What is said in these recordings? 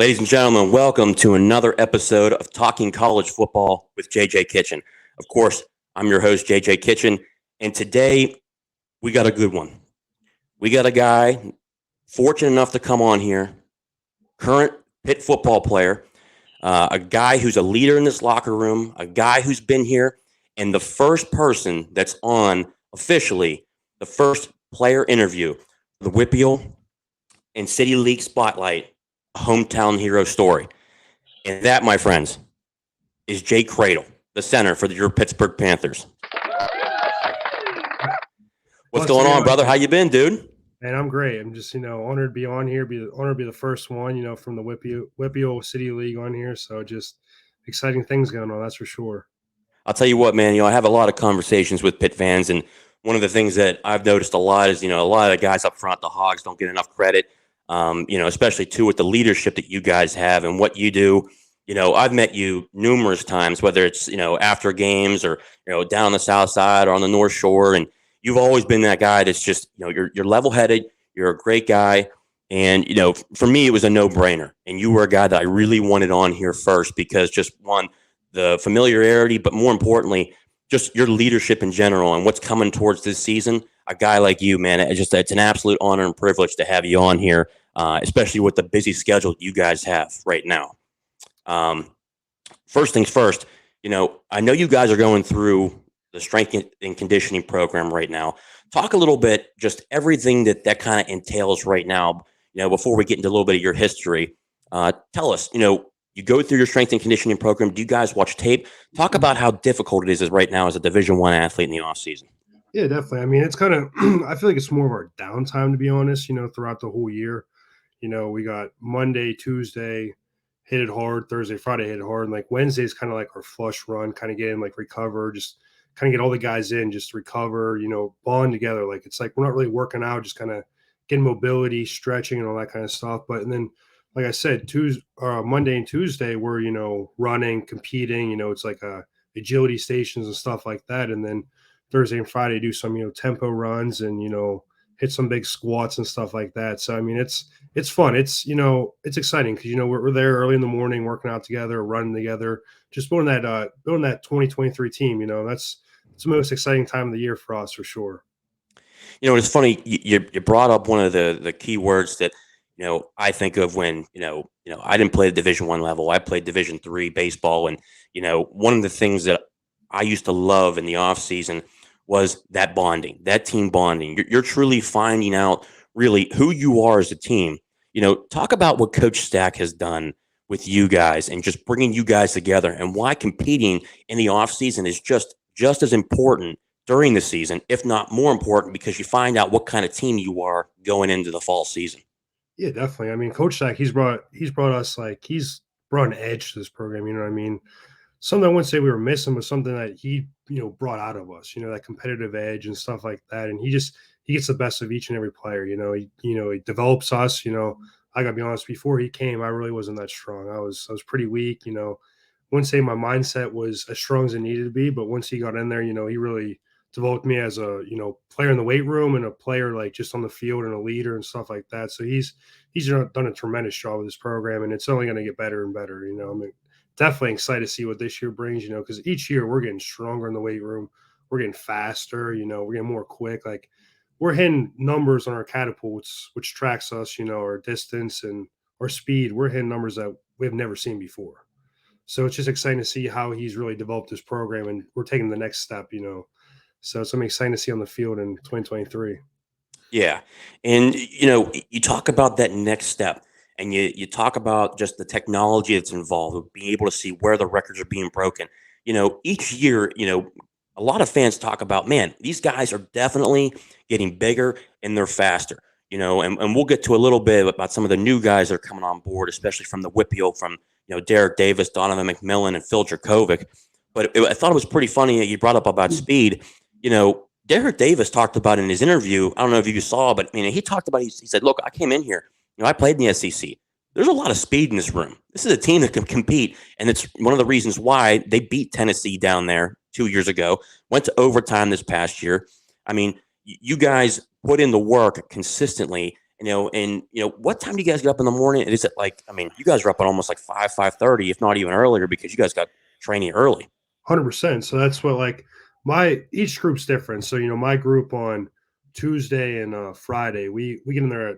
Ladies and gentlemen, welcome to another episode of Talking College Football with JJ Kitchen. Of course, I'm your host, JJ Kitchen, and today we got a good one. We got a guy fortunate enough to come on here, current Pitt football player, a guy who's a leader in this locker room, a guy who's been here, and the first person that's on officially the first player interview, the WPIAL and City League Spotlight, a hometown hero story. And that, my friends, is Jay Kradel, the center for your Pittsburgh Panthers. What's going on, brother? How you been, dude? Man, I'm great. I'm just, honored to be on here, honored to be the first one, from the WPIAL City League on here. So just exciting things going on, that's for sure. I'll tell you what, man, I have a lot of conversations with Pitt fans, and one of the things that I've noticed a lot is, a lot of the guys up front, the Hogs, don't get enough credit, especially, too, with the leadership that you guys have and what you do. I've met you numerous times, whether it's, after games or, down on the South Side or on the North Shore, and you've always been that guy that's just, you're level-headed, you're a great guy, and, for me, it was a no-brainer, and you were a guy that I really wanted on here first because just, one, the familiarity, but more importantly, just your leadership in general and what's coming towards this season. A guy like you, man, it's an absolute honor and privilege to have you on here, especially with the busy schedule you guys have right now. First things first, I know you guys are going through the strength and conditioning program right now. Talk a little bit, just everything that kind of entails right now, before we get into a little bit of your history. Tell us, you go through your strength and conditioning program. Do you guys watch tape? Talk about how difficult it is right now as a Division I athlete in the off season. Yeah, definitely. I mean, it's kind of, I feel like it's more of our downtime, to be honest, throughout the whole year. We got Monday, Tuesday, hit it hard, Thursday, Friday, hit it hard. And like Wednesday is kind of like our flush run, kind of get in, like recover, just kind of get all the guys in, just recover, bond together. Like, it's like, we're not really working out, just kind of getting mobility, stretching and all that kind of stuff. But, and then, like I said, Monday and Tuesday, we're, running, competing, it's like agility stations and stuff like that. And then Thursday and Friday, do some, tempo runs and, hit some big squats and stuff like that. So, I mean, it's fun. It's, it's exciting because, we're there early in the morning, working out together, running together, just building that 2023 team, it's the most exciting time of the year for us, for sure. It's funny. You brought up one of the key words that, I think of when, I didn't play the Division I level. I played Division III baseball. And, one of the things that I used to love in the off season was that bonding, that team bonding. You're truly finding out really who you are as a team. Talk about what Coach Stack has done with you guys and just bringing you guys together and why competing in the off season is just as important during the season, if not more important, because you find out what kind of team you are going into the fall season. Yeah, definitely. I mean, Coach Stack, he's brought us, like, he's brought an edge to this program. You know what I mean? Something I wouldn't say we were missing, but something that he, brought out of us. That competitive edge and stuff like that. And he gets the best of each and every player. He develops us. I gotta be honest. Before he came, I really wasn't that strong. I was pretty weak. Wouldn't say my mindset was as strong as it needed to be, but once he got in there, he really developed me as a player in the weight room and a player like just on the field and a leader and stuff like that. So he's done a tremendous job with this program, and it's only going to get better and better. I mean, definitely excited to see what this year brings. Because each year we're getting stronger in the weight room, we're getting faster. We're getting more quick. Like, we're hitting numbers on our catapults, which tracks us. Our distance and our speed. We're hitting numbers that we have never seen before. So it's just exciting to see how he's really developed this program, and we're taking the next step. So it's something exciting to see on the field in 2023. Yeah. And, you talk about that next step and you talk about just the technology that's involved with being able to see where the records are being broken. Each year, a lot of fans talk about, man, these guys are definitely getting bigger and they're faster, and we'll get to a little bit about some of the new guys that are coming on board, especially from the WPIAL, from, Derek Davis, Donovan McMillan, and Phil Jerkovic. But I thought it was pretty funny that you brought up about speed. Derek Davis talked about in his interview, I don't know if you saw, but he talked about, he said, look, I came in here, I played in the SEC. There's a lot of speed in this room. This is a team that can compete. And it's one of the reasons why they beat Tennessee down there 2 years ago, went to overtime this past year. I mean, you guys put in the work consistently. And what time do you guys get up in the morning? Is it like, I mean, you guys are up at almost like 5:30, if not even earlier, because you guys got training early. 100%. So that's what like my each group's different. So my group on Tuesday and Friday, we get in there at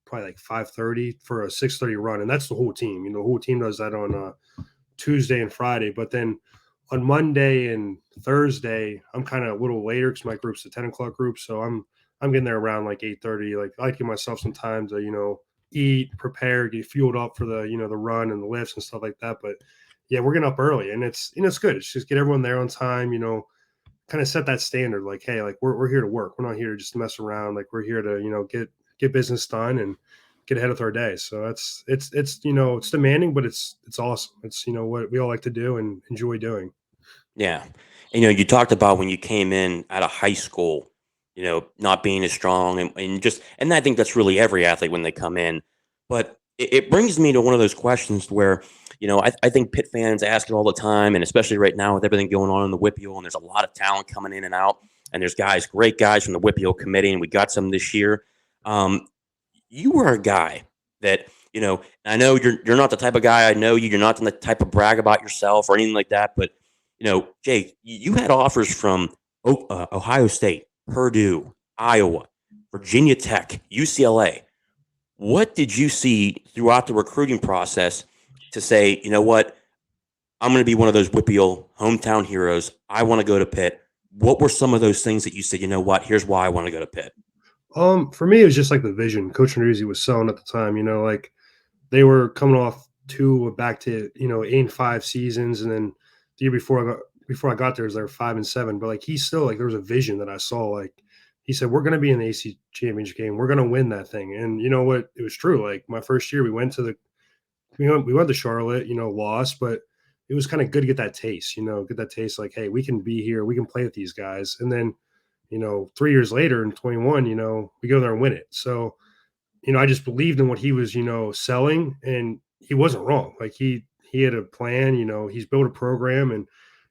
probably like 5:30 for a 6:30 run, and that's the whole team. The whole team does that on Tuesday and Friday. But then on Monday and Thursday, I'm kind of a little later because my group's a 10 o'clock group, so I'm getting there around like 8:30. Like I give myself some time to eat, prepare, get fueled up for the the run and the lifts and stuff like that. But yeah, we're getting up early, and it's good. It's just get everyone there on time. Kind of set that standard. Like, hey, like we're here to work. We're not here to just mess around. Like we're here to get business done and get ahead of our day. So it's demanding, but it's awesome. It's what we all like to do and enjoy doing. Yeah. You talked about when you came in out of high school, not being as strong and I think that's really every athlete when they come in. But it brings me to one of those questions where, I think Pitt fans ask it all the time, and especially right now with everything going on in the WPIAL, and there's a lot of talent coming in and out, and there's great guys from the WPIAL committee, and we got some this year. Um, you were a guy that, I know you're not the type of guy. I know you're not the type of brag about yourself or anything like that. But Jake, you had offers from Ohio State, Purdue, Iowa, Virginia Tech, UCLA. What did you see throughout the recruiting process to say, you know what, I'm going to be one of those WPIAL hometown heroes. I want to go to Pitt. What were some of those things that you said, you know what, here's why I want to go to Pitt? For me, it was just like the vision Coach Narduzzi was selling at the time. Like they were coming off back to 8-5 seasons, and then the year before I got there, was they were 5-7. But like he's still like there was a vision that I saw. Like he said, we're going to be in the AC championship game. We're going to win that thing. And you know what? It was true. Like my first year, we went to Charlotte. Lost, but it was kind of good to get that taste. Get that taste. Like, hey, we can be here. We can play with these guys. And then 3 years later in 21, we go there and win it. So, I just believed in what he was, selling, and he wasn't wrong. Like he had a plan, he's built a program, and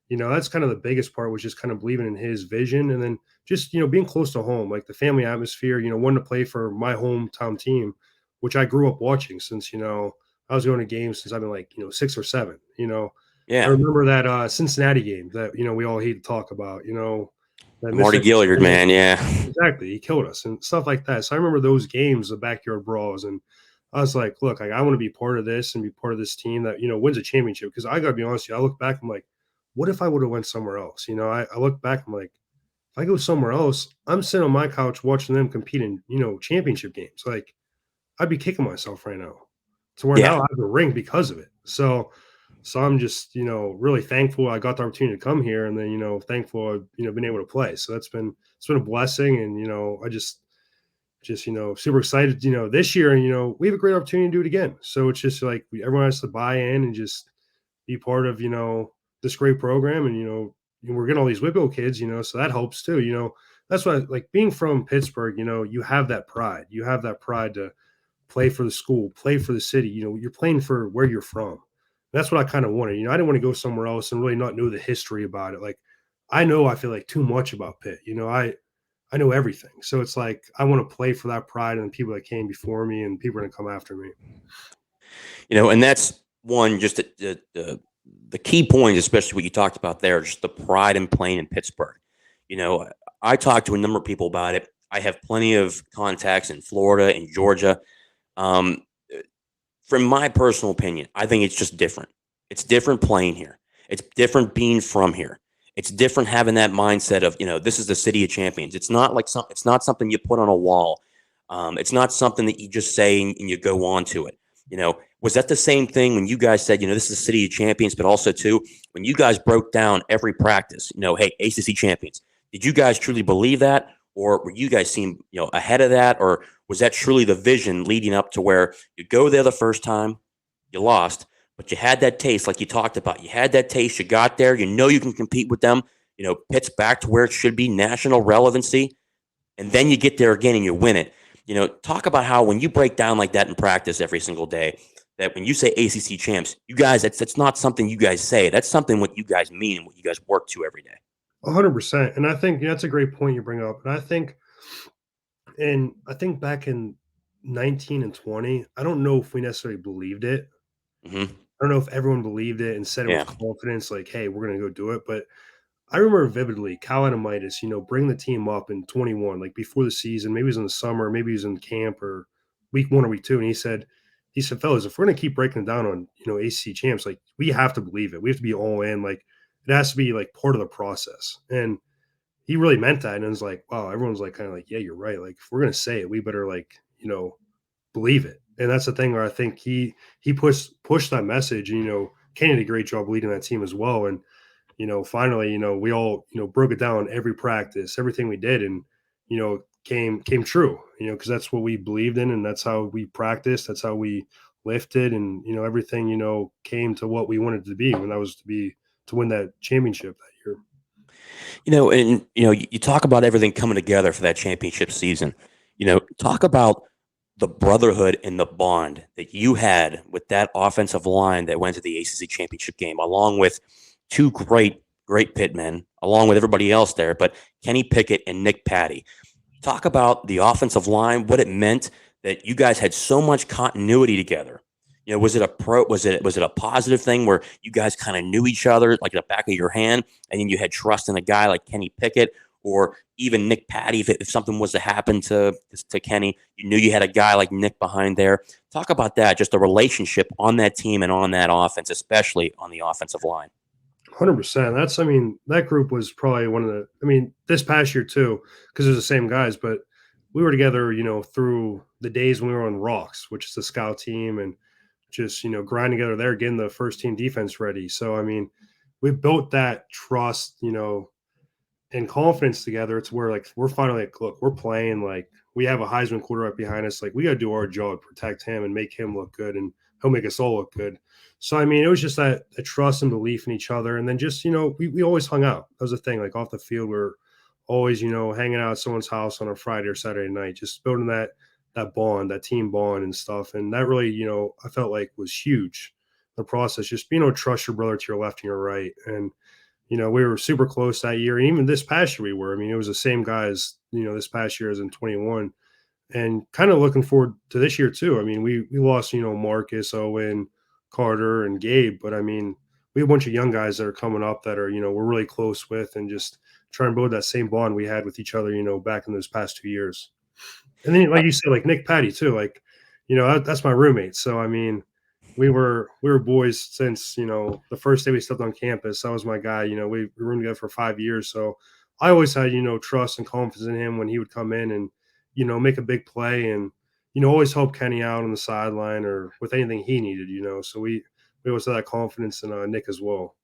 that's kind of the biggest part was just kind of believing in his vision, and then just being close to home, like the family atmosphere, wanting to play for my hometown team, which I grew up watching since I was going to games since I've been like 6 or 7. I Yeah. remember that Cincinnati game that we all hate to talk about, that Marty Mr. Gilliard, man. Yeah. Exactly. He killed us and stuff like that. So I remember those games, the backyard brawls, and I was like, look, I want to be part of this and be part of this team that, wins a championship. Because I gotta be honest with you, I look back, I'm like, what if I would have went somewhere else? I look back, I'm like, if I go somewhere else, I'm sitting on my couch watching them compete in, championship games. Like I'd be kicking myself right now. To where now Yeah. I have a ring because of it. So I'm just, really thankful I got the opportunity to come here, and then, thankful I've, been able to play. So it's been a blessing. And, I just, super excited, this year, and, we have a great opportunity to do it again. So it's just like everyone has to buy in and just be part of, this great program. And, we're getting all these Whipple kids, so that helps too. That's why like being from Pittsburgh, you have that pride. You have that pride to play for the school, play for the city. You're playing for where you're from. That's what I kind of wanted. I didn't want to go somewhere else and really not know the history about it. Like I feel like too much about Pitt. I know everything. So it's like I want to play for that pride and the people that came before me and people are gonna come after me. And that's one, just the key point, especially what you talked about there, just the pride in playing in Pittsburgh. You know, I talked to a number of people about it. I have plenty of contacts in Florida and Georgia. Um, from my personal opinion, I think it's just different. It's different playing here. It's different being from here. It's different having that mindset of, this is the city of champions. It's not like it's not something you put on a wall. It's not something that you just say and you go on to it. Was that the same thing when you guys said, this is the city of champions, but also too, when you guys broke down every practice, hey, ACC champions, did you guys truly believe that? Or were you guys seem, ahead of that? Or was that truly the vision leading up to where you go there the first time, you lost, but you had that taste like you talked about. You had that taste. You got there. You can compete with them. Pitt's back to where it should be, national relevancy. And then you get there again and you win it. Talk about how when you break down like that in practice every single day, that when you say ACC champs, you guys, that's not something you guys say. That's something what you guys mean and what you guys work to every day. 100%. And I think that's a great point you bring up. And I think back in 19 and 20, I don't know if we necessarily believed it. Hmm. I don't know if everyone believed it and said it with Yeah. confidence, like, "Hey, we're gonna go do it." But I remember vividly Cal Adamitis, bring the team up in 21, like before the season. Maybe it was in the summer, maybe he was in camp or week 1 or week 2, and he said, "Fellas, if we're gonna keep breaking it down on ACC champs, like we have to believe it. We have to be all in. Like it has to be like part of the process." And he really meant that. And it was like, wow, everyone's like kind of like, "Yeah, you're right. Like if we're gonna say it, we better like believe it." And that's the thing where I think he pushed that message. And Kenny did a great job leading that team as well. And finally, we all, broke it down every practice, everything we did, and came true. Because that's what we believed in, and that's how we practiced, that's how we lifted, and everything, came to what we wanted it to be, when that was to win that championship that year. And you talk about everything coming together for that championship season. Talk about the brotherhood and the bond that you had with that offensive line that went to the ACC championship game, along with two great Pitt men, along with everybody else there, but Kenny Pickett and Nick Patti. Talk about the offensive line, what it meant that you guys had so much continuity together. Was it a positive thing where you guys kind of knew each other like the back of your hand, and then you had trust in a guy like Kenny Pickett or even Nick Patti? If something was to happen to Kenny, you knew you had a guy like Nick behind there. Talk about that, just the relationship on that team and on that offense, especially on the offensive line. 100%. I mean, that group was probably one of this past year too, because they're the same guys, but we were together, through the days when we were on Rocks, which is the scout team, and just, grinding together there, getting the first team defense ready. So, I mean, we built that trust, and confidence together. It's where like we're finally like, look, we're playing, like we have a Heisman quarterback behind us. Like we got to do our job, protect him, and make him look good, and he'll make us all look good. So I mean, it was just that trust and belief in each other, and then just we always hung out. That was the thing. Like off the field, we're always hanging out at someone's house on a Friday or Saturday night, just building that bond, that team bond and stuff. And that really, I felt like was huge. The process, just being able to trust your brother to your left and your right, and we were super close that year. And even this past year, we were. I mean, it was the same guys, this past year as in 21. And kind of looking forward to this year, too. I mean, we lost, Marcus, Owen, Carter, and Gabe. But I mean, we have a bunch of young guys that are coming up that are, we're really close with, and just try and build that same bond we had with each other, back in those past 2 years. And then, like you said, like Nick Patti, too. Like, that's my roommate. So, I mean, we were boys since the first day we stepped on campus. That was my guy. We were together for 5 years, so I always had trust and confidence in him when he would come in and make a big play, and always help Kenny out on the sideline or with anything he needed. So we always had that confidence in Nick as well.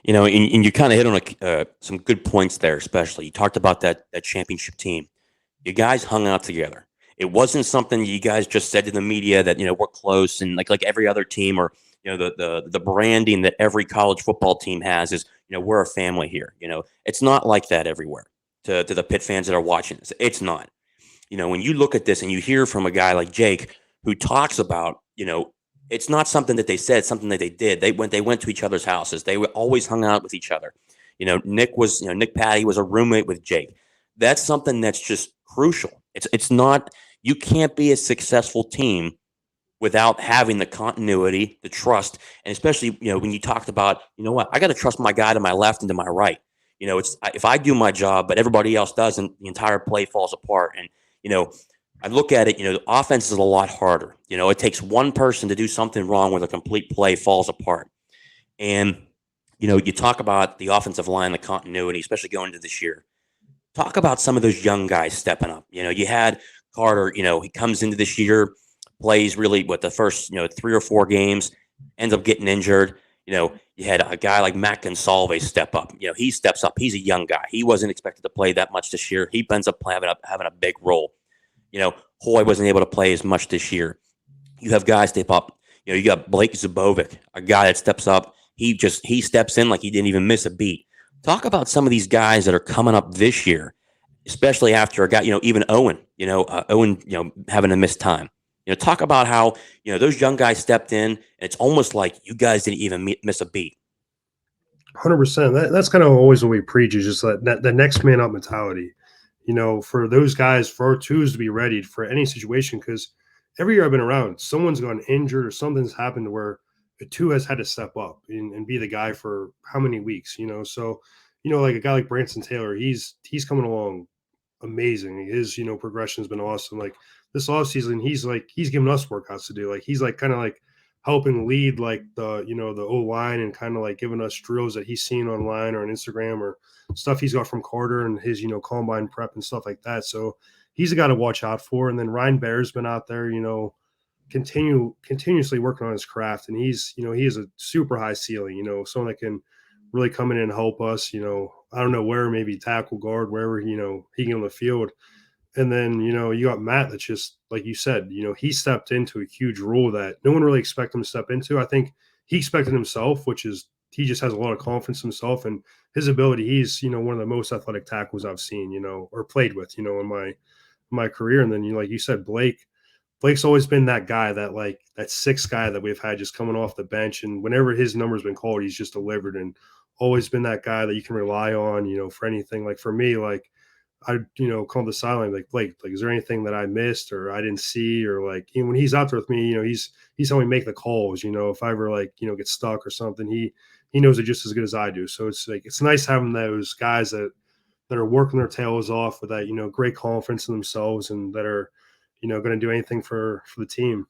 And you kind of hit on some good points there. Especially you talked about that championship team. You guys hung out together. It wasn't something you guys just said to the media that we're close, and like every other team, or the branding that every college football team has is we're a family here. It's not like that everywhere. To the Pitt fans that are watching this, it's not. When you look at this and you hear from a guy like Jake who talks about it's not something that they said, it's something that they did. They went to each other's houses. They always hung out with each other. Nick Patti was a roommate with Jake. That's something that's just crucial. It's not, you can't be a successful team without having the continuity, the trust, and especially when you talked about what, I got to trust my guy to my left and to my right. It's, if I do my job but everybody else doesn't, the entire play falls apart. And I look at it, the offense is a lot harder. It takes one person to do something wrong where the complete play falls apart. And you talk about the offensive line, the continuity, especially going into this year. Talk about some of those young guys stepping up. You had Carter, he comes into this year, plays really the first, 3 or 4 games, ends up getting injured. You had a guy like Matt Gonsalves step up. He steps up. He's a young guy. He wasn't expected to play that much this year. He ends up having a big role. Hoy wasn't able to play as much this year. You have guys step up. You got Blake Zubovic, a guy that steps up. He steps in like he didn't even miss a beat. Talk about some of these guys that are coming up this year, especially after a guy, even Owen, having to miss time. Talk about how, those young guys stepped in, and it's almost like you guys didn't even miss a beat. 100%. That's kind of always what we preach, is just that the next man up mentality. for those guys, for our twos to be ready for any situation. Because every year I've been around, someone's gone injured or something's happened where a two has had to step up and be the guy for how many weeks. So, like a guy like Branson Taylor, he's coming along amazing. His, progression has been awesome. Like this offseason, he's giving us workouts to do. Like he's like kind of like helping lead like the O line and kind of like giving us drills that he's seen online or on Instagram or stuff he's got from Carter and his, combine prep and stuff like that. So he's a guy to watch out for. And then Ryan Bear's been out there, continuously working on his craft. And he has a super high ceiling, someone that can really come in and help us, I don't know where, maybe tackle guard, wherever, he can on the field. And then, you got Matt that's just, like you said, he stepped into a huge role that no one really expected him to step into. I think he expected himself, which is he just has a lot of confidence in himself and his ability. He's, one of the most athletic tackles I've seen, or played with, in my career. And then, like you said, Blake's always been that guy, that sixth guy that we've had just coming off the bench. And whenever his number's been called, he's just delivered and always been that guy that you can rely on, for anything. Like for me, like I, call the sideline, like Blake, like, is there anything that I missed or I didn't see? Or like, when he's out there with me, he's helping me make the calls, if I ever like, get stuck or something, he knows it just as good as I do. So it's like, it's nice having those guys that are working their tails off with that, great confidence in themselves and that are, going to do anything for the team.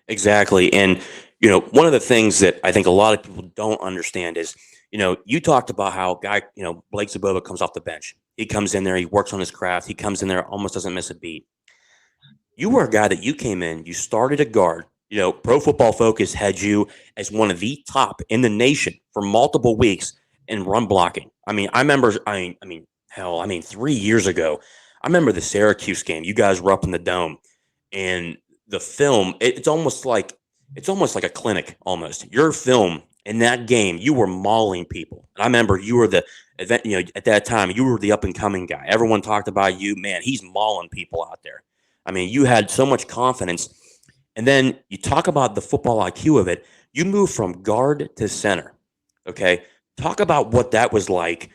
Exactly. And, one of the things that I think a lot of people don't understand is, you talked about how guy, Blake Zabova comes off the bench. He comes in there, he works on his craft. He comes in there, almost doesn't miss a beat. You were a guy that you came in, you started a guard. Pro Football Focus had you as one of the top in the nation for multiple weeks in run blocking. I mean, I remember, hell, 3 years ago, I remember the Syracuse game. You guys were up in the dome, and the film, it's almost like a clinic almost. Your film in that game, you were mauling people. And I remember you were the event, at that time, you were the up and coming guy. Everyone talked about you, man, he's mauling people out there. I mean, you had so much confidence. And then you talk about the football IQ of it. You move from guard to center. Okay. Talk about what that was like,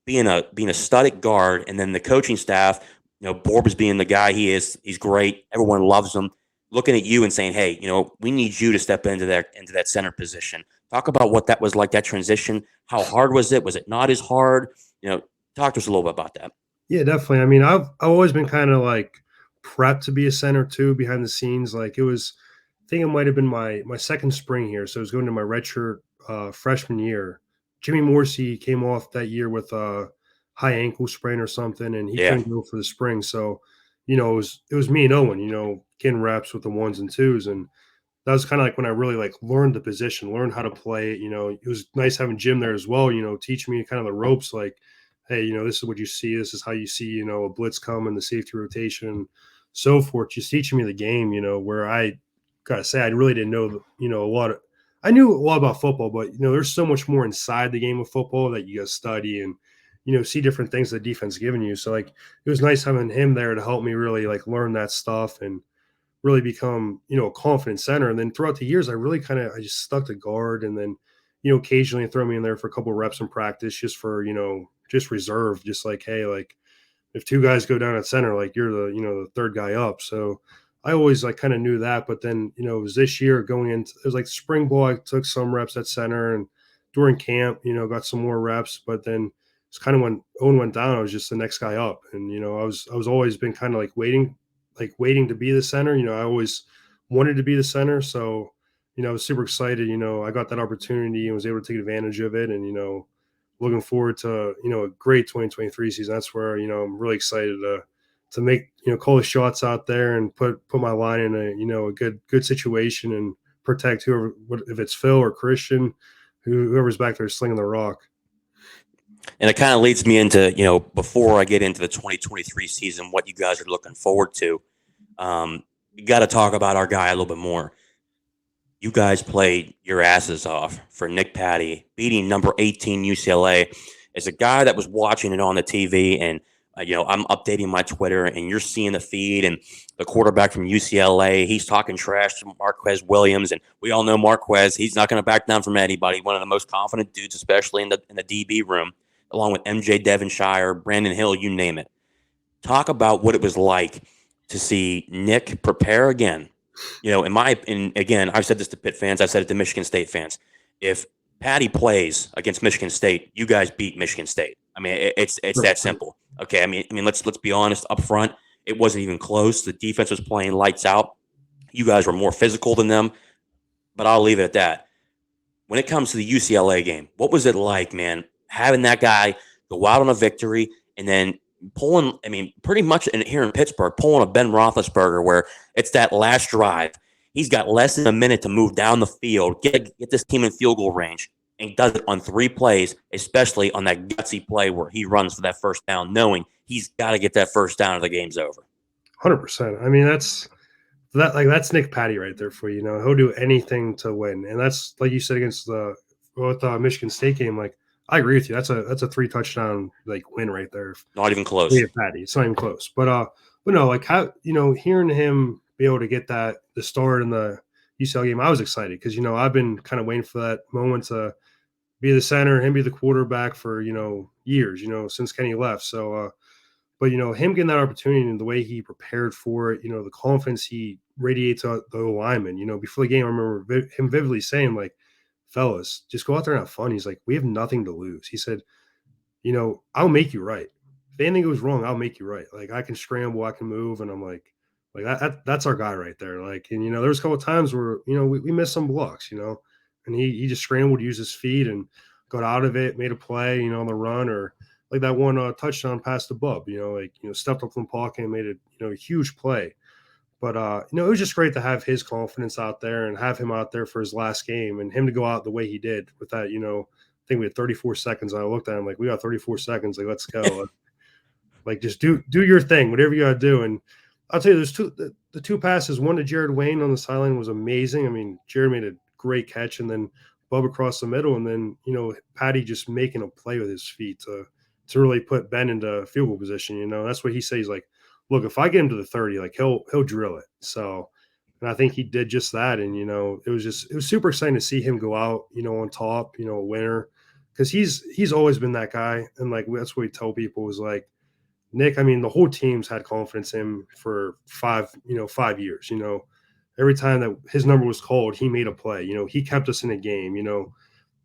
being a stud guard, and then the coaching staff, Borbs being the guy he is, he's great. Everyone loves him. Looking at you and saying, "Hey, we need you to step into that center position." Talk about what that was like, that transition. How hard was it? Was it not as hard? Talk to us a little bit about that. Yeah, definitely. I mean, I've always been kind of like prepped to be a center too, behind the scenes. Like it was, I think it might have been my second spring here. So I was going to my redshirt freshman year. Jimmy Morsey came off that year with a high ankle sprain or something, and he Yeah, couldn't go for the spring. So, it was me and Owen, getting reps with the ones and twos, and that was kind of like when I really like learned the position, learned how to play it. It was nice having Jim there as well, teach me kind of the ropes, like, hey, this is what you see, this is how you see, a blitz come and the safety rotation, so forth. Just teaching me the game, where I gotta say I really didn't know, a lot of I knew a lot about football, but there's so much more inside the game of football that you gotta study and see different things the defense giving you. So like it was nice having him there to help me really like learn that stuff and really become, a confident center. And then throughout the years, I just stuck to guard and then, occasionally throw me in there for a couple of reps in practice just for, just reserve, just like, hey, like if two guys go down at center, like you're the third guy up. So I always like kind of knew that. But then, it was this year going into, it was like spring ball, I took some reps at center and during camp, got some more reps, but then it's kind of when Owen went down, I was just the next guy up. And, I was always been kind of like waiting to be the center. I always wanted to be the center. So, I was super excited. I got that opportunity and was able to take advantage of it. And, looking forward to, a great 2023 season. That's where, I'm really excited to make, call the shots out there and put my line in a, a good situation and protect whoever, if it's Phil or Christian, whoever's back there slinging the rock. and it kind of leads me into, before I get into the 2023 season, what you guys are looking forward to. You got to talk about our guy a little bit more. You guys played your asses off for Nick Patti, beating number 18 UCLA. As a guy that was watching it on the TV, and I'm updating my Twitter, and you're seeing the feed, and the quarterback from UCLA, he's talking trash to Marquez Williams, and we all know Marquez. He's not going to back down from anybody. One of the most confident dudes, especially in the DB room. along with MJ Devonshire, Brandon Hill, you name it. Talk about what it was like to see Nick prepare again. And again, I've said this to Pitt fans, I've said it to Michigan State fans. If Patti plays against Michigan State, you guys beat Michigan State. I mean, it's that simple. Okay, let's be honest up front. It wasn't even close. The defense was playing lights out. You guys were more physical than them, but I'll leave it at that. When it comes to the UCLA game, what was it like, man, having that guy go out on a victory and then pulling, pretty much here in Pittsburgh, pulling a Ben Roethlisberger where it's that last drive. He's got less than a minute to move down the field, get this team in field goal range, and does it on 3 plays, especially on that gutsy play where he runs for that first down, knowing he's got to get that first down or the game's over. 100%. I mean, that's Nick Patti right there for you. He'll do anything to win, and that's like you said against the Michigan State game. Like, I agree with you. That's a 3 touchdown win right there. Not even close. Patti, it's not even close. But no, like how hearing him be able to get the start in the UCLA game, I was excited because I've been kind of waiting for that moment to be the center, him be the quarterback for years, since Kenny left. So, but him getting that opportunity and the way he prepared for it, the confidence he radiates to the linemen. Before the game, I remember him vividly saying, like, fellas, just go out there and have fun. He's like, we have nothing to lose. He said, I'll make you right. If anything goes wrong, I'll make you right. Like, I can scramble, I can move, and I'm like that's our guy right there. Like, and there was a couple of times where we missed some blocks, and he just scrambled, used his feet, and got out of it, made a play, on the run, or like that one touchdown pass to Bub, stepped up from the pocket and made a huge play. But it was just great to have his confidence out there and have him out there for his last game and him to go out the way he did with that. I think we had 34 seconds. I looked at him like, we got 34 seconds. Like, let's go. Like, just do your thing, whatever you got to do. And I'll tell you, there's the 2 passes. One to Jared Wayne on the sideline was amazing. I mean, Jared made a great catch, and then Bub across the middle, and then Patti just making a play with his feet to really put Ben into field goal position. That's what he says. He's like, look, if I get him to the 30, like he'll drill it. So, and I think he did just that. And it was super exciting to see him go out, on top, a winner, because he's always been that guy. And like that's what we tell people is like, Nick, the whole team's had confidence in him for 5 years. Every time that his number was called, he made a play. He kept us in a game.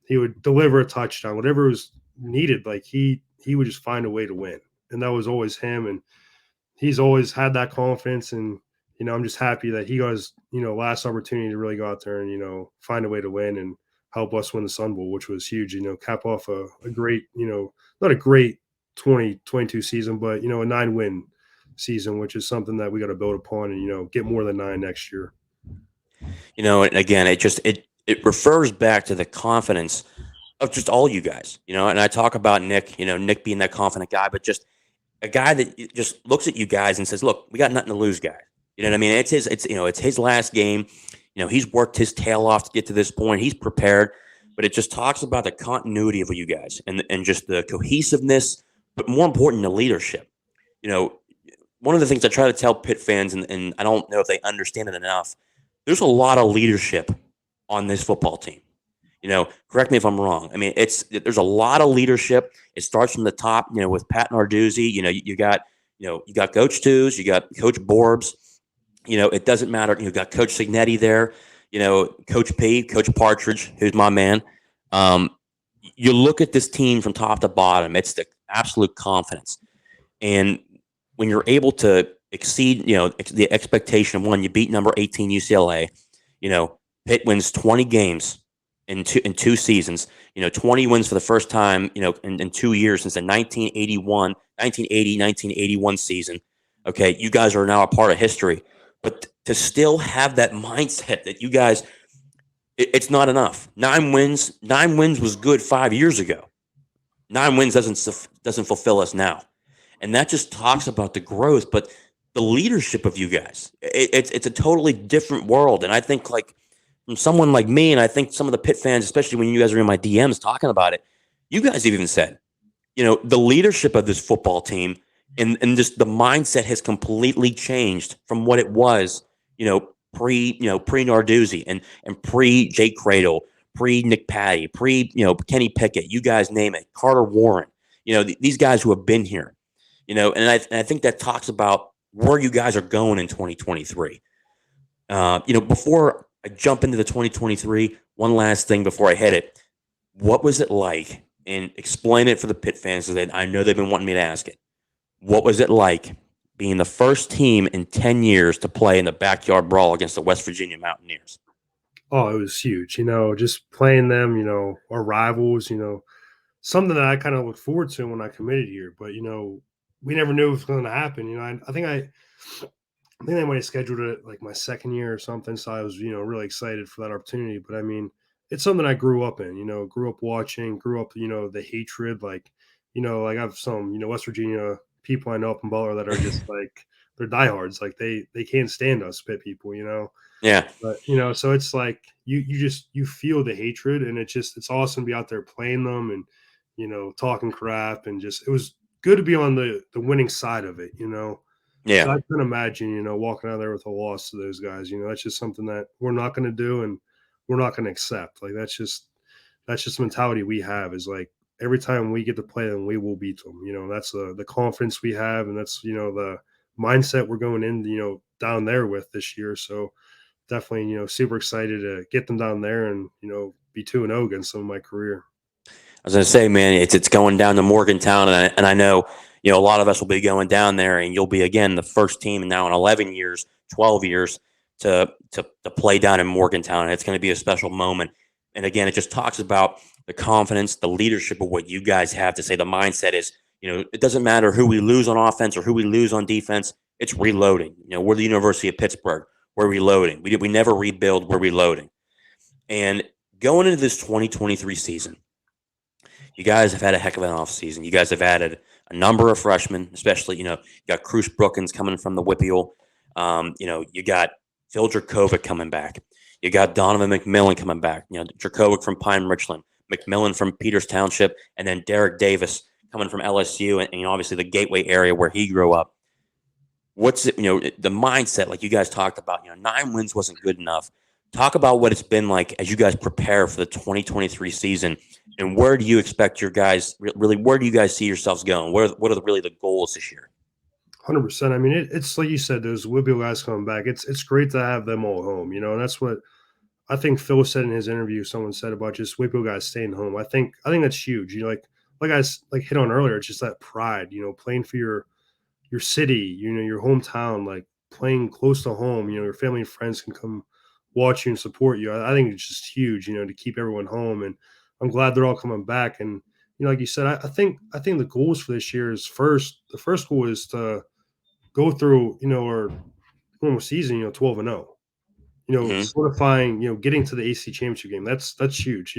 He would deliver a touchdown, whatever was needed. Like he would just find a way to win, and that was always him. And he's always had that confidence. And I'm just happy that he got his last opportunity to really go out there and find a way to win and help us win the Sun Bowl, which was huge. Cap off a great not a great 2022 season, but a 9-win season, which is something that we got to build upon and get more than 9 next year. And again, it refers back to the confidence of just all you guys. And I talk about Nick, Nick being that confident guy, but just a guy that just looks at you guys and says, "Look, we got nothing to lose, guys." You know what I mean? It's his last game. He's worked his tail off to get to this point. He's prepared, but it just talks about the continuity of you guys and just the cohesiveness. But more important, the leadership. One of the things I try to tell Pitt fans, and I don't know if they understand it enough, there's a lot of leadership on this football team. Correct me if I'm wrong. There's a lot of leadership. It starts from the top, with Pat Narduzzi. You got Coach Tews, you got Coach Borbs. It doesn't matter. You got Coach Signetti there. Coach P, Coach Partridge, who's my man. You look at this team from top to bottom. It's the absolute confidence. And when you're able to exceed, the expectation of one, you beat number 18 UCLA. Pitt wins 20 games in two seasons. 20 wins for the first time, in 2 years since the 1980-1981 season. Okay, you guys are now a part of history. But to still have that mindset that you guys, it's not enough. 9 wins was good 5 years ago. 9 wins doesn't fulfill us now. And that just talks about the growth, but the leadership of you guys. It's a totally different world. And I think, like, from someone like me, and I think some of the Pitt fans, especially when you guys are in my DMs talking about it, you guys have even said, the leadership of this football team and just the mindset has completely changed from what it was, pre Narduzzi and pre Jake Kradel, pre Nick Patti, pre Kenny Pickett, you guys name it, Carter Warren. these guys who have been here, and I think that talks about where you guys are going in 2023. Before I jump into the 2023, one last thing before I hit it. What was it like? And explain it for the Pitt fans, because I know they've been wanting me to ask it. What was it like being the first team in 10 years to play in the Backyard Brawl against the West Virginia Mountaineers? Oh, it was huge. Just playing them. Our rivals. Something that I kind of looked forward to when I committed here. But we never knew it was going to happen. I think they might have scheduled it like my second year or something. So I was, really excited for that opportunity. But I mean, it's something I grew up in, grew up watching, grew up, the hatred. Like I have some, West Virginia people I know up in Butler that are just like, they're diehards. Like they can't stand us Pitt people. Yeah, But so it's like you feel the hatred, and it's awesome to be out there playing them and talking crap, and just it was good to be on the winning side of it. So yeah. I couldn't imagine, walking out there with a loss to those guys. That's just something that we're not going to do, and we're not going to accept. Like that's just the mentality we have, is like every time we get to play them, we will beat them. That's the confidence we have, and that's the mindset we're going in, down there with this year. So definitely, super excited to get them down there and be 2-0 against them in my career. I was going to say, man, it's going down to Morgantown, and I know a lot of us will be going down there, and you'll be again the first team now in 11 years, 12 years to play down in Morgantown, and it's going to be a special moment. And again, it just talks about the confidence, the leadership of what you guys have to say. The mindset is, it doesn't matter who we lose on offense or who we lose on defense. It's reloading. We're the University of Pittsburgh. We're reloading. We never rebuild. We're reloading. And going into this 2023 season, you guys have had a heck of an offseason. You guys have added a number of freshmen, especially, you got Cruz Brookins coming from the WPIAL. You got Phil Dracovic coming back. You got Donovan McMillan coming back. Dracovic from Pine Richland, McMillan from Peters Township, and then Derek Davis coming from LSU, and obviously the Gateway area where he grew up. What's it, the mindset, like you guys talked about, 9 wins wasn't good enough. Talk about what it's been like as you guys prepare for the 2023 season, and where do you expect your guys really? Where do you guys see yourselves going? What are really the goals this year? 100%. I mean, it's like you said, those WPIAL guys coming back. It's great to have them all home, and that's what I think Phil said in his interview. Someone said about just WPIAL guys staying home. I think that's huge. Like I like hit on earlier, it's just that pride. Playing for your city, your hometown, like playing close to home. Your family and friends can come watch you and support you. I think it's just huge. To keep everyone home, and I'm glad they're all coming back. And like you said, I think the goals for this year is the first goal is to go through our normal season 12-0, Mm-hmm. solidifying, getting to the AC championship game. That's huge.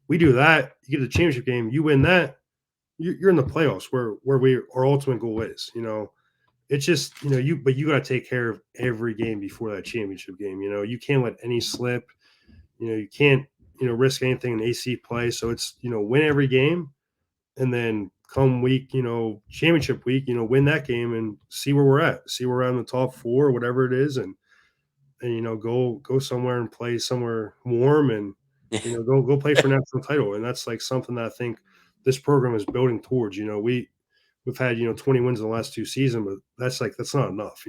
We do that, you get the championship game, you win that, you're in the playoffs where our ultimate goal is. It's just but you got to take care of every game before that championship game. You can't let any slip. You can't risk anything in AC play. So it's win every game, and then come week, championship week, win that game and see where we're at. See where we're at in the top 4 or whatever it is, and go somewhere and play somewhere warm, and go play for national title. And that's like something that I think this program is building towards. We've had 20 wins in the last 2 seasons, but that's not enough.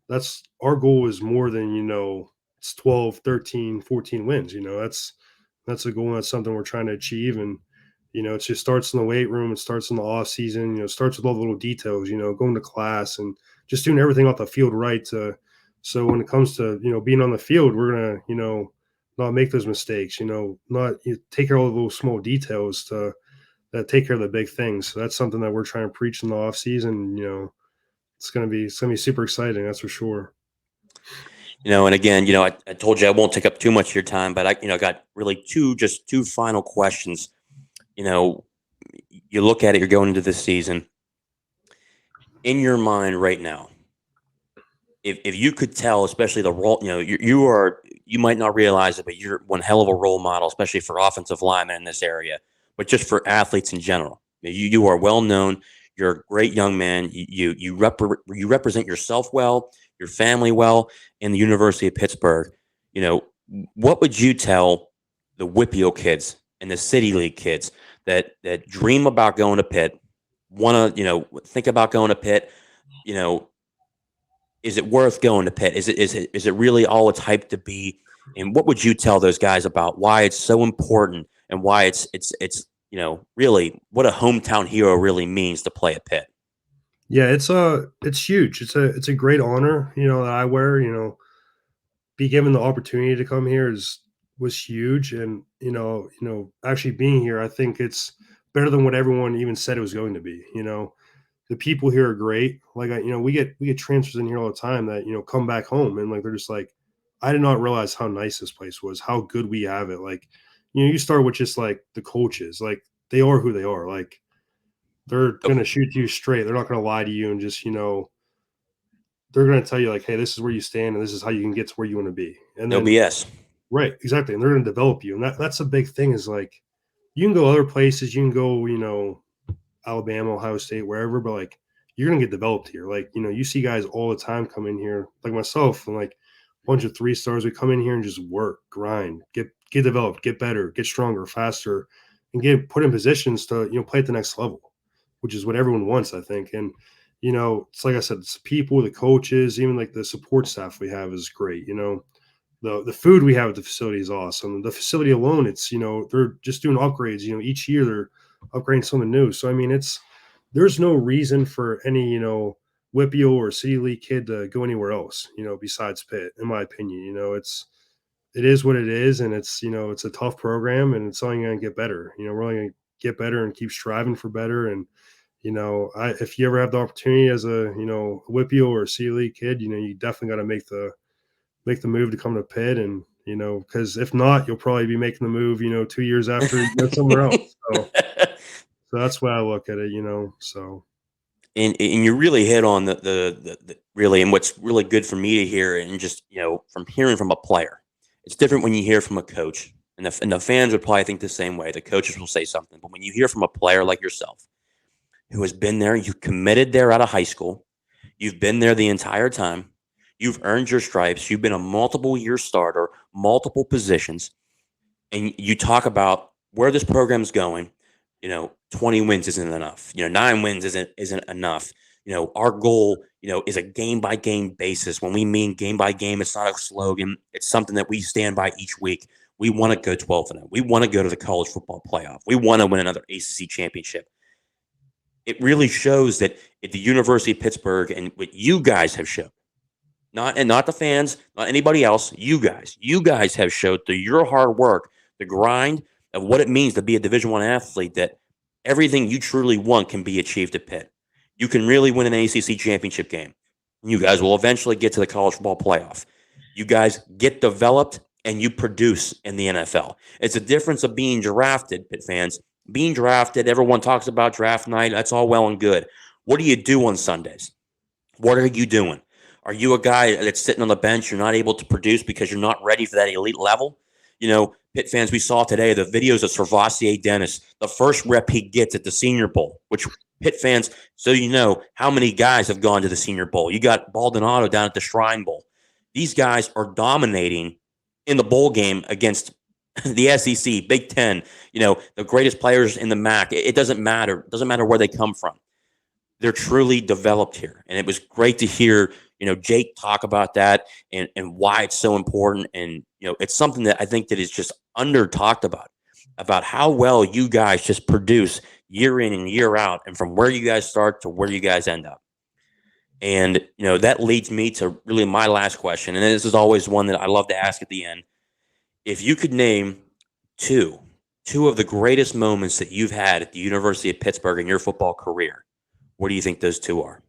That's our goal is more than it's 12, 13, 14 wins. That's a goal, and that's something we're trying to achieve. And it just starts in the weight room. It starts in the off season. It starts with all the little details. Going to class and just doing everything off the field right. So when it comes to being on the field, we're gonna not make those mistakes. Not take care of all the little small details that take care of the big things. So that's something that we're trying to preach in the off season. It's gonna be super exciting. That's for sure. And again, I told you I won't take up too much of your time, but I got really two final questions. You look at it, you're going into this season. In your mind right now, if you could tell, especially the role, you might not realize it, but you're one hell of a role model, especially for offensive linemen in this area, but just for athletes in general. You are well known. You're a great young man. You represent yourself well, your family well, in the University of Pittsburgh. What would you tell the WPIAL kids and the city league kids that dream about going to Pitt, want to think about going to Pitt, you know, is it worth going to Pitt? Is it really all it's hyped to be? And what would you tell those guys about why it's so important and why it's really what a hometown hero really means to play at Pitt? Yeah, it's huge. It's a great honor, that I wear, be given the opportunity to come here is was huge. And actually being here, I think it's better than what everyone even said it was going to be. The people here are great. Like we get transfers in here all the time that come back home and like they're just like, I did not realize how nice this place was, how good we have it. Like, you start with just like the coaches, like they are who they are. Like they're gonna shoot you straight. They're not gonna lie to you and just they're gonna tell you like, hey, this is where you stand and this is how you can get to where you want to be. And No then BS. right, exactly. And they're gonna develop you. And that's a big thing is like you can go other places, you can go, Alabama, Ohio State, wherever, but like you're gonna get developed here. Like, you see guys all the time come in here, like myself, and like a bunch of 3 stars. We come in here and just work, grind, get developed, get better, get stronger, faster, and get put in positions to, play at the next level, which is what everyone wants, I think. And it's like I said, it's the people, the coaches, even like the support staff we have is great. The food we have at the facility is awesome. The facility alone, it's they're just doing upgrades. Each year they're upgrading something new. So I mean, there's no reason for any WPIAL or City League kid to go anywhere else. Besides Pitt, in my opinion. It is what it is, and it's a tough program, and it's only going to get better. We're only going to get better and keep striving for better. And if you ever have the opportunity as a WPIAL or a City League kid, you definitely got to make the move to come to Pitt. And because if not, you'll probably be making the move 2 years after you go somewhere else. So that's why I look at it. So And you really hit on the really, and what's really good for me to hear, and just from hearing from a player, it's different when you hear from a coach, and the fans would probably think the same way. The coaches will say something, but when you hear from a player like yourself who has been there, you committed there out of high school, you've been there the entire time, you've earned your stripes, you've been a multiple year starter, multiple positions, and you talk about where this program's going, 20 wins isn't enough. 9 wins isn't enough. Our goal, is a game by game basis. When we mean game by game, it's not a slogan. It's something that we stand by each week. We want to go 12-0. We want to go to the college football playoff. We want to win another ACC championship. It really shows that at the University of Pittsburgh, and what you guys have shown, not the fans, not anybody else, you guys have showed through your hard work, the grind of what it means to be a Division I athlete, that everything you truly want can be achieved at Pitt. You can really win an ACC championship game. You guys will eventually get to the college football playoff. You guys get developed and you produce in the NFL. It's a difference of being drafted, Pitt fans. Being drafted, everyone talks about draft night. That's all well and good. What do you do on Sundays? What are you doing? Are you a guy that's sitting on the bench? You're not able to produce because you're not ready for that elite level? Pitt fans, we saw today the videos of Servassier Dennis, the first rep he gets at the Senior Bowl, which Pitt fans, so you know how many guys have gone to the Senior Bowl. You got Baldonado down at the Shrine Bowl. These guys are dominating in the bowl game against the SEC, Big Ten, the greatest players in the MAC. It doesn't matter. It doesn't matter where they come from. They're truly developed here. And it was great to hear, Jake talk about that and why it's so important. And, it's something that I think that is just under talked about how well you guys just produce year in and year out, and from where you guys start to where you guys end up. And, that leads me to really my last question. And this is always one that I love to ask at the end. If you could name two of the greatest moments that you've had at the University of Pittsburgh in your football career, what do you think those two are?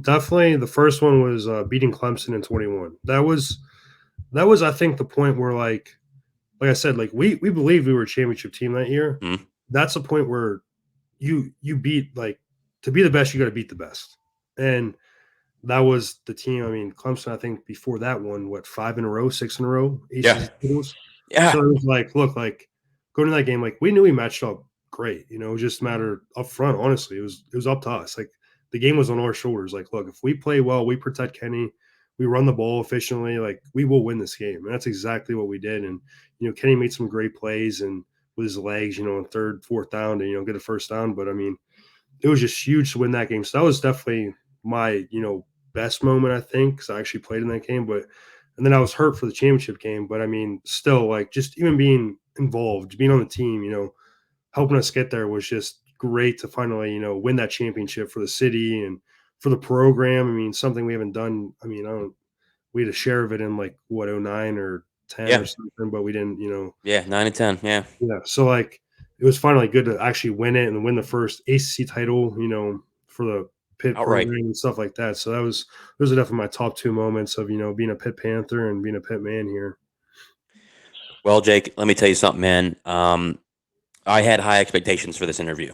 definitely the first one was beating Clemson in 21. That was I think the point where like I said, like we believed we were a championship team that year. Hmm. That's a point where you beat, like, to be the best, you got to beat the best. And that was the team. I mean, Clemson, I think before that won, what, 5 in a row, 6 in a row, Yeah. ACC titles. Yeah. So it was like, look, like going to that game, like we knew we matched up great. It was just a matter up front. Honestly, it was up to us. Like the game was on our shoulders. Like, look, if we play well, we protect Kenny, we run the ball efficiently, like we will win this game. And that's exactly what we did. And Kenny made some great plays, and with his legs, on third, fourth down to get a first down. But I mean, it was just huge to win that game. So that was definitely my best moment, I think, because I actually played in that game. But and then I was hurt for the championship game. But I mean, still, like, just even being involved, being on the team, helping us get there was just great to finally win that championship for the city and for the program. I mean, something we haven't done. I mean, I don't. We had a share of it in like what, '09 or 10 Yeah. or something, but we didn't. Yeah. 9 and 10. Yeah. Yeah. So like it was finally good to actually win it and win the first ACC title, for the Pitt Outright. program and stuff like that. So those are definitely my top two moments of, being a Pitt Panther and being a Pitt man here. Well, Jake, let me tell you something, man. I had high expectations for this interview.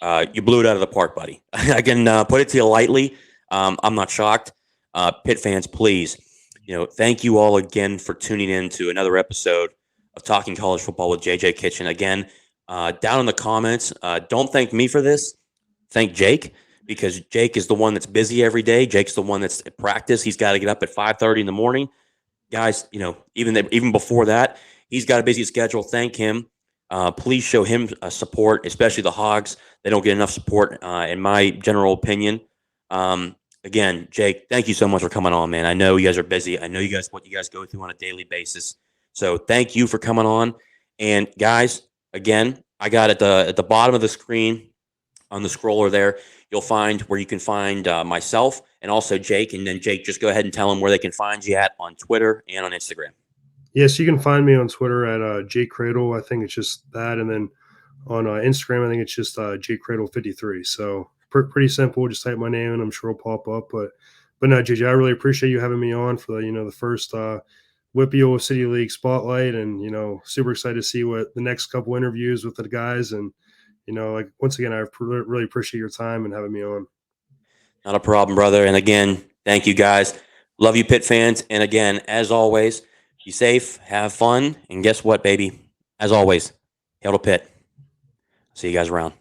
You blew it out of the park, buddy. I can put it to you lightly. I'm not shocked. Pitt fans, please, thank you all again for tuning in to another episode of Talking College Football with JJ Kitchen. Again, down in the comments, don't thank me for this. Thank Jake, because Jake is the one that's busy every day. Jake's the one that's at practice. He's got to get up at 5:30 in the morning. Guys, even before that, he's got a busy schedule. Thank him. Please show him support, especially the Hogs. They don't get enough support, in my general opinion. Again, Jake, thank you so much for coming on, man. I know you guys are busy. I know what you guys go through on a daily basis. So thank you for coming on. And guys, again, I got at the bottom of the screen on the scroller there, you'll find where you can find myself and also Jake. And then Jake, just go ahead and tell them where they can find you at on Twitter and on Instagram. Yes, you can find me on Twitter at Jake Kradel. I think it's just that, and then on Instagram, I think it's just Jake Kradel 53. So pretty simple. Just type my name, and I'm sure it'll pop up. But no, JJ, I really appreciate you having me on for the first WPIAL City League spotlight, and super excited to see what the next couple interviews with the guys, and like once again, I really appreciate your time and having me on. Not a problem, brother. And again, thank you guys. Love you, Pitt fans. And again, as always, be safe, have fun, and guess what, baby? As always, hail to Pitt. See you guys around.